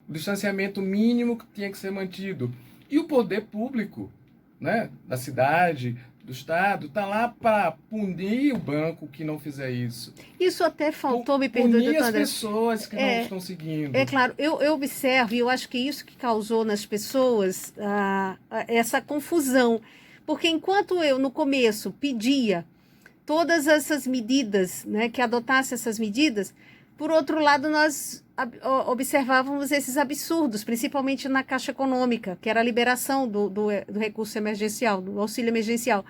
o distanciamento mínimo que tinha que ser mantido. E o poder público, né, da cidade, do Estado, está lá para punir o banco que não fizer isso. Isso até faltou, me perdoe, Punir doutor as André. pessoas que não É, estão é seguindo. claro, eu observo e eu acho que isso que causou nas pessoas essa confusão. Porque enquanto eu, no começo, pedia todas essas medidas, né, que adotasse essas medidas, por outro lado, nós observávamos esses absurdos, principalmente na Caixa Econômica, que era a liberação do recurso emergencial, do auxílio emergencial,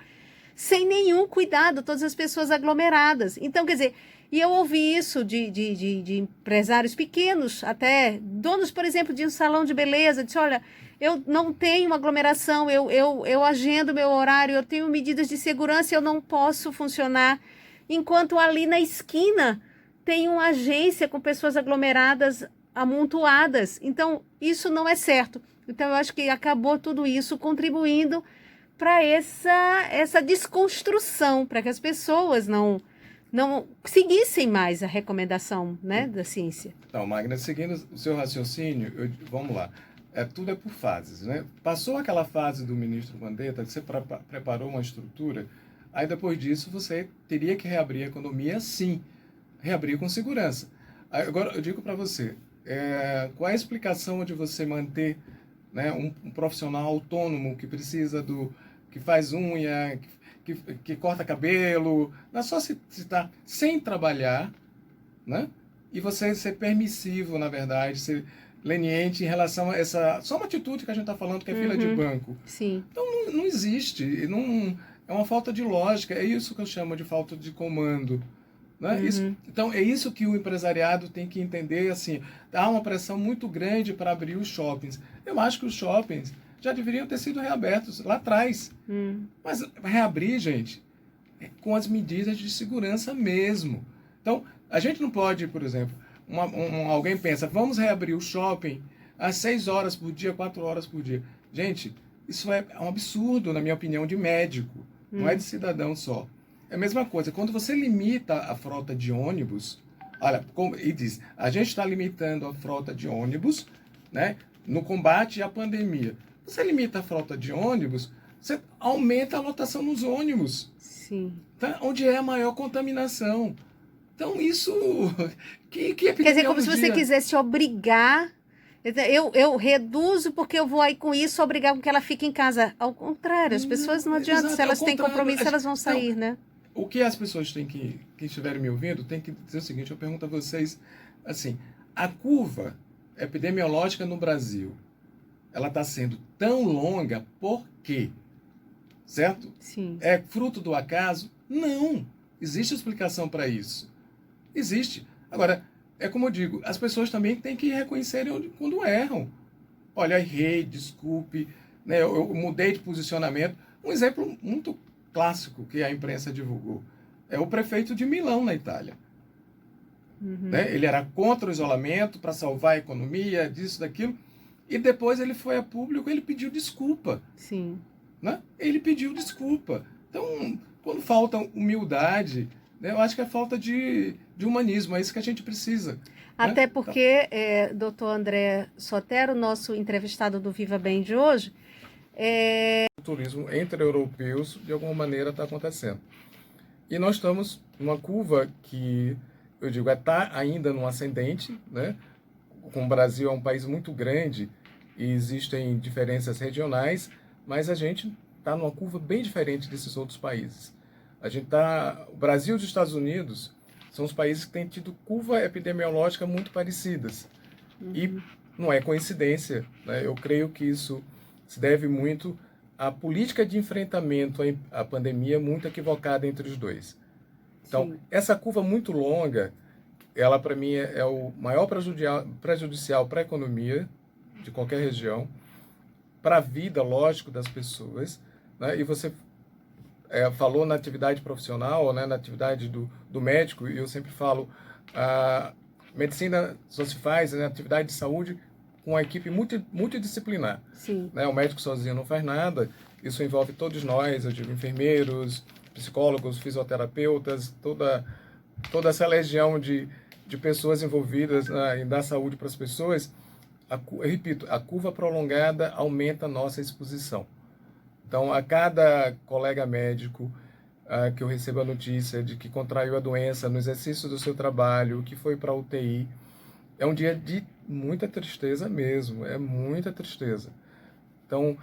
sem nenhum cuidado, todas as pessoas aglomeradas. Então, quer dizer, e eu ouvi isso de empresários pequenos, até donos, por exemplo, de um salão de beleza, disse, olha, eu não tenho aglomeração, eu agendo meu horário, eu tenho medidas de segurança, eu não posso funcionar, enquanto ali na esquina tem uma agência com pessoas aglomeradas, amontoadas. Então, isso não é certo. Então, eu acho que acabou tudo isso contribuindo para essa desconstrução, para que as pessoas não seguissem mais a recomendação, né, da ciência. Então, Magna, seguindo o seu raciocínio, vamos lá. Tudo é por fases, né? Passou aquela fase do ministro Mandetta, que você preparou uma estrutura, aí depois disso você teria que reabrir a economia, sim, reabrir com segurança. Agora, eu digo para você, qual é a explicação de você manter, né, um profissional autônomo que precisa que faz unha, que corta cabelo, não é só se está sem trabalhar, né? E você ser permissivo, na verdade, ser leniente em relação a essa... Só uma atitude que a gente está falando, que é fila de banco. Sim. Então, não existe. Não, é uma falta de lógica. É isso que eu chamo de falta de comando. Né? Então, é isso que o empresariado tem que entender. Assim, há uma pressão muito grande para abrir os shoppings. Eu acho que os shoppings já deveriam ter sido reabertos lá atrás. Mas reabrir, gente, com as medidas de segurança mesmo. Então, a gente não pode, por exemplo, alguém pensa, vamos reabrir o shopping às 6 horas por dia, 4 horas por dia. Gente, isso é um absurdo, na minha opinião, de médico. Não é de cidadão só. É a mesma coisa, quando você limita a frota de ônibus, olha, e diz, a gente está limitando a frota de ônibus, né, no combate à pandemia. Você limita a frota de ônibus, você aumenta a lotação nos ônibus. Sim. Tá? Onde é a maior contaminação. Então, isso... Que Quer dizer, como se você quisesse obrigar... Eu reduzo porque eu vou aí com isso obrigar com que ela fique em casa. Ao contrário, as pessoas não adianta. Exato, se elas têm compromisso, elas vão sair, né? O que as pessoas têm que estiverem me ouvindo, tem que dizer o seguinte, eu pergunto a vocês, assim, a curva epidemiológica no Brasil, ela está sendo tão longa por quê? Certo? Sim. É fruto do acaso? Não. Existe explicação para isso. Existe. Agora, é como eu digo, as pessoas também têm que reconhecer quando erram. Olha, errei, desculpe, né, eu mudei de posicionamento. Um exemplo muito clássico que a imprensa divulgou é o prefeito de Milão, na Itália. Né? Ele era contra o isolamento, para salvar a economia, disso, daquilo. E depois ele foi a público, ele pediu desculpa. Sim. Né? Ele pediu desculpa. Então, quando falta humildade, né, eu acho que é falta de humanismo, é isso que a gente precisa. Até né? porque, doutor André Sotero, nosso entrevistado do Viva Bem de hoje... O turismo entre europeus, de alguma maneira, está acontecendo. E nós estamos numa curva que, eu digo, está ainda no ascendente, né? Como o Brasil é um país muito grande e existem diferenças regionais, mas a gente está numa curva bem diferente desses outros países. O Brasil e os Estados Unidos são os países que têm tido curva epidemiológica muito parecidas. E não é coincidência, né? Eu creio que isso se deve muito à política de enfrentamento à pandemia muito equivocada entre os dois. Então, essa curva muito longa, ela para mim é o maior prejudicial para a economia de qualquer região, para a vida, lógico, das pessoas, né? E você falou na atividade profissional, né, na atividade do médico, e eu sempre falo, a medicina só se faz na atividade de saúde com uma equipe multidisciplinar. Sim. Né? O médico sozinho não faz nada, isso envolve todos nós, eu digo, enfermeiros, psicólogos, fisioterapeutas, toda essa legião de pessoas envolvidas em dar saúde para as pessoas. eu repito, a curva prolongada aumenta a nossa exposição. Então, a cada colega médico que eu recebo a notícia de que contraiu a doença no exercício do seu trabalho, que foi para a UTI, é um dia de muita tristeza mesmo, é muita tristeza. Então,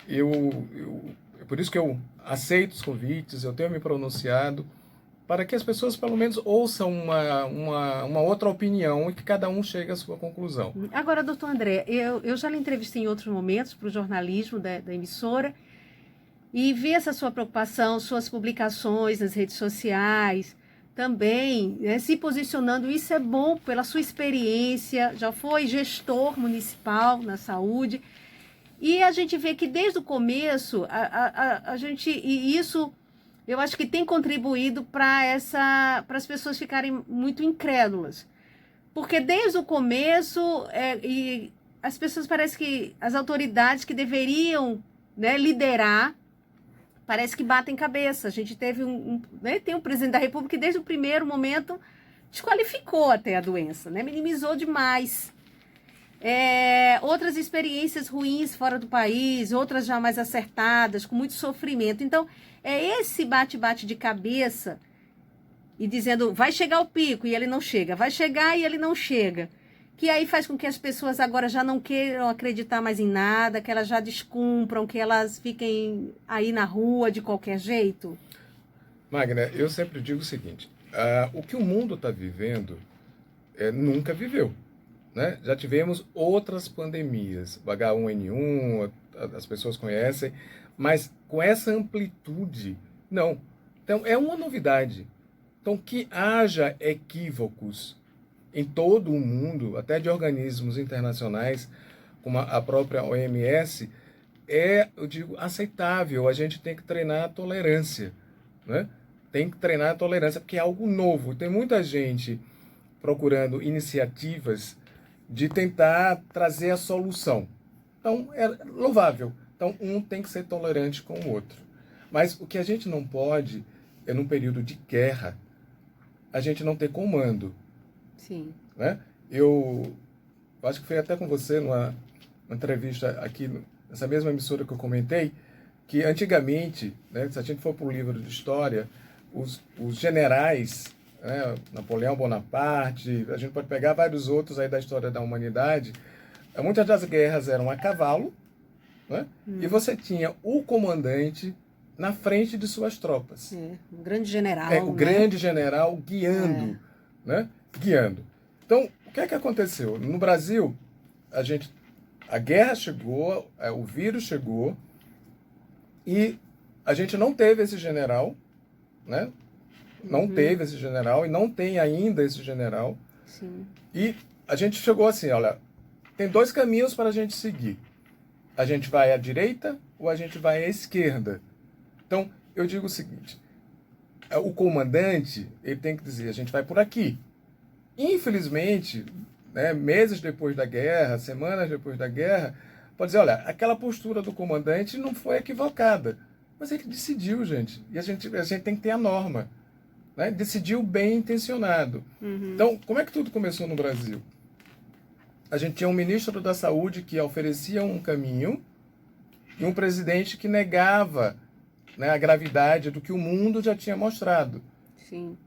é por isso que eu aceito os convites, eu tenho me pronunciado, para que as pessoas pelo menos ouçam uma outra opinião e que cada um chegue à sua conclusão. Agora, doutor André, eu já lhe entrevistei em outros momentos para o jornalismo da emissora, e vi essa sua preocupação, suas publicações nas redes sociais, também, né, se posicionando. Isso é bom pela sua experiência, já foi gestor municipal na saúde, e a gente vê que desde o começo, a gente, e isso eu acho que tem contribuído para as pessoas ficarem muito incrédulas, porque desde o começo, e as pessoas parecem que, as autoridades que deveriam, né, liderar, parece que batem cabeça. A gente teve né, tem um presidente da República que desde o primeiro momento desqualificou até a doença, né? Minimizou demais. Outras experiências ruins fora do país, outras já mais acertadas, com muito sofrimento. Então, é esse bate-bate de cabeça e dizendo, vai chegar o pico e ele não chega, vai chegar e ele não chega, que aí faz com que as pessoas agora já não queiram acreditar mais em nada, que elas já descumpram, que elas fiquem aí na rua de qualquer jeito? Magna, eu sempre digo o seguinte, o que o mundo está vivendo nunca viveu. Né? Já tivemos outras pandemias, o H1N1, as pessoas conhecem, mas com essa amplitude, não. Então, é uma novidade. Então, que haja equívocos em todo o mundo, até de organismos internacionais, como a própria OMS, eu digo, aceitável. A gente tem que treinar a tolerância, né? Tem que treinar a tolerância, porque é algo novo. Tem muita gente procurando iniciativas de tentar trazer a solução. Então, é louvável. Então, um tem que ser tolerante com o outro. Mas o que a gente não pode é, num período de guerra, a gente não ter comando. Sim. Né? Eu acho que foi até com você numa entrevista aqui, nessa mesma emissora que eu comentei, que antigamente, né, se a gente for para o livro de história, os generais, né, Napoleão Bonaparte, a gente pode pegar vários outros aí da história da humanidade, muitas das guerras eram a cavalo, né? E você tinha o comandante na frente de suas tropas. Um grande general. O grande general guiando, né? Guiando. Então, o que é que aconteceu? No Brasil, a guerra chegou, o vírus chegou, e a gente não teve esse general, né? Não teve esse general e não tem ainda esse general. Sim. E a gente chegou assim, olha, tem dois caminhos para a gente seguir. A gente vai à direita ou a gente vai à esquerda. Então, eu digo o seguinte, o comandante, ele tem que dizer, a gente vai por aqui. Infelizmente, né, meses depois da guerra, semanas depois da guerra, pode dizer, olha, aquela postura do comandante não foi equivocada, mas ele decidiu, gente. E a gente tem que ter a norma. Né? Decidiu bem intencionado. Então, como é que tudo começou no Brasil? A gente tinha um ministro da Saúde que oferecia um caminho e um presidente que negava, né, a gravidade do que o mundo já tinha mostrado. Sim.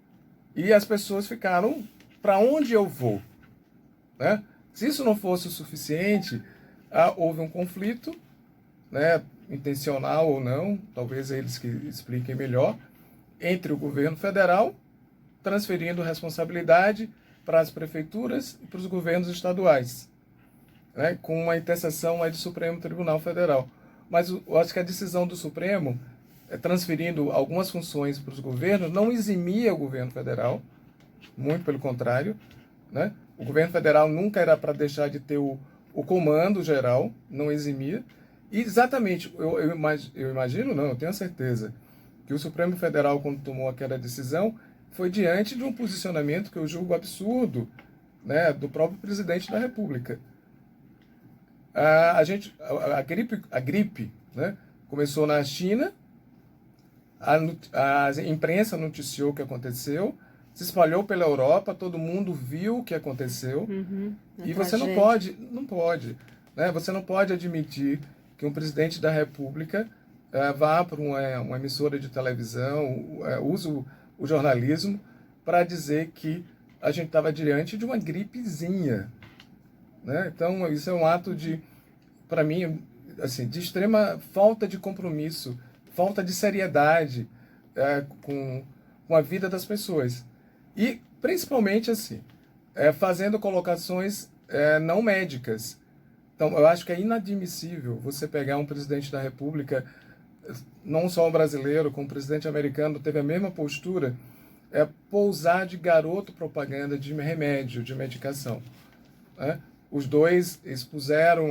E as pessoas ficaram, para onde eu vou? Né? Se isso não fosse o suficiente, houve um conflito, né, intencional ou não, talvez eles que expliquem melhor, entre o governo federal, transferindo responsabilidade para as prefeituras e para os governos estaduais, né, com uma intercessão aí do Supremo Tribunal Federal. Mas eu acho que a decisão do Supremo, transferindo algumas funções para os governos, não eximia o governo federal, muito pelo contrário. Né? O governo federal nunca era para deixar de ter o comando geral, não eximia. E exatamente, eu imagino, não, eu tenho a certeza, que o Supremo Federal, quando tomou aquela decisão, foi diante de um posicionamento que eu julgo absurdo, né, do próprio presidente da República. A gripe, né, começou na China, a imprensa noticiou o que aconteceu, se espalhou pela Europa, todo mundo viu o que aconteceu, e você não pode, né? Você não pode admitir que um presidente da República vá para uma emissora de televisão, use o jornalismo para dizer que a gente estava diante de uma gripezinha, né? Então, isso é um ato para mim, assim, de extrema falta de compromisso, falta de seriedade com a vida das pessoas. E, principalmente, assim, fazendo colocações não médicas. Então, eu acho que é inadmissível você pegar um presidente da República, não só o brasileiro, como o presidente americano, teve a mesma postura, pousar de garoto propaganda de remédio, de medicação, né? Os dois expuseram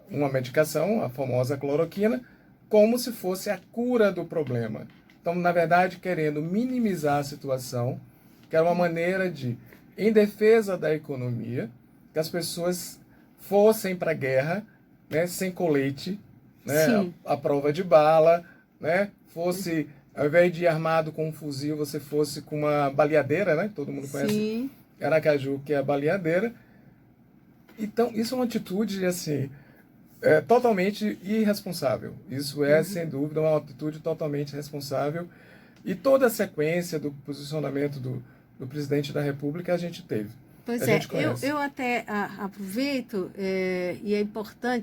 uma medicação, a famosa cloroquina, como se fosse a cura do problema. Então, na verdade, querendo minimizar a situação, que era uma maneira de, em defesa da economia, que as pessoas fossem para a guerra, né, sem colete, né, a prova de bala, né, fosse, ao invés de ir armado com um fuzil, você fosse com uma baleadeira, né, todo mundo conhece Aracaju, que é a baleadeira. Então, isso é uma atitude, assim, totalmente irresponsável. Isso sem dúvida, uma atitude totalmente irresponsável. E toda a sequência do posicionamento do presidente da República a gente teve. Pois é, eu até aproveito, e é importante